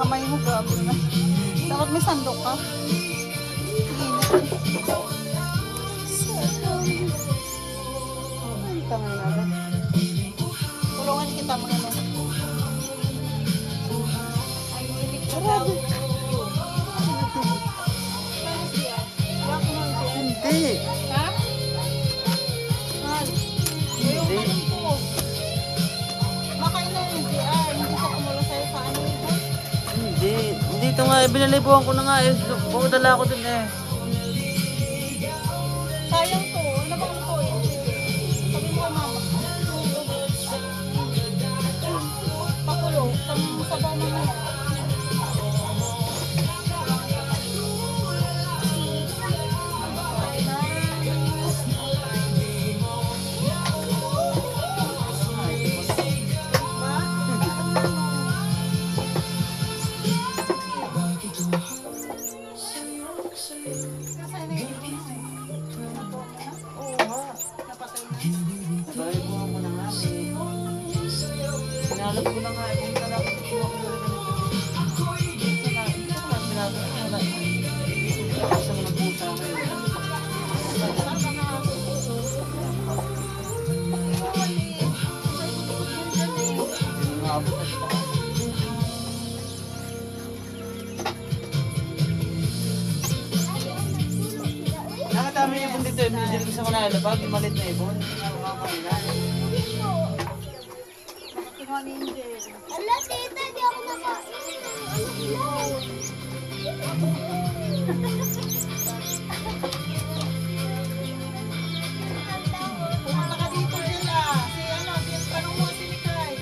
kamay mo, grabe na. Dapat may sandok ka. Ay, tangay na agad. Tulungan kita mga ano. Grabe. Hindi. Ha? Hindi. Baka ina hindi hindi ka tumulong sa'yo sa ano ito. Hindi. Dito nga, binalibuhan ko na nga eh. Bumudala ako dun eh. Sayang to. Ano bang to eh? Sabi mo kay mama. Pakulo. Sabaw mo na. Binalibuhan ko na nga eh. Sinalap ko na nga eh. Kung talak ko ko ako sa mga pusa ngayon. Umabot na siya. Nakatama yung ibon dito eh. Binigyan ko sa malalabag. Yung malit na ibon. Ala, tita, di ako nakain. Pumunta ka dito sila. Si ano, tanong mo si Mikay.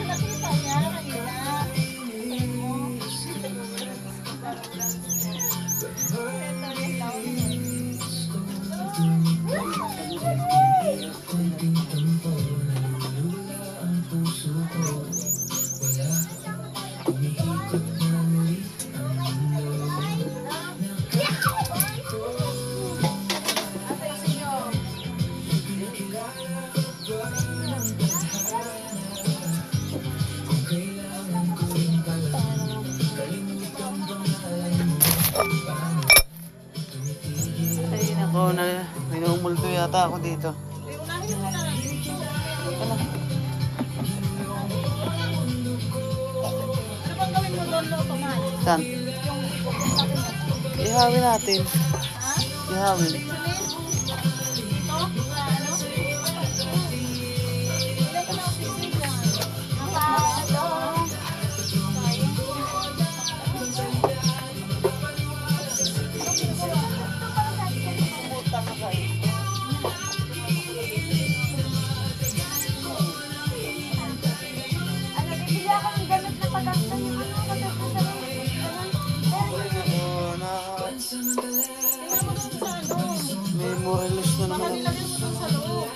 Nakita niya kanina. Ay, nako na. Minumulto yata ako dito. Unahin mo na. Ano? Ano bang gawin mo doon, Lo, Toman? Saan? Yung sabi mo. Ihawin natin. Ha? Ihawin. Ito? Ano? Ilan ka na office dyan? Ano, bibili ako ng gamit na pagkakita yung ano, pagkakita sa Oh, na. Memoryless na naman. Nilagay mo doon sa loob.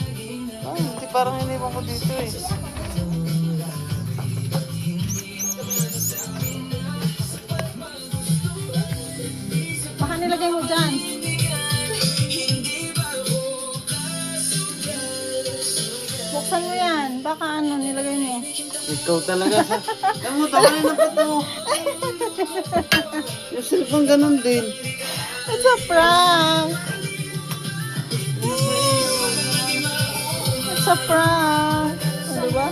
Ay, hindi parang iniwan ko dito eh. Baka nilagay mo dyan. Buksan mo yan. Baka ano nilagay mo. Ikaw talaga. Alam mo, tamayin na pa to. Yung cellphone ganun din. It's a prank. It's a prank. O, diba?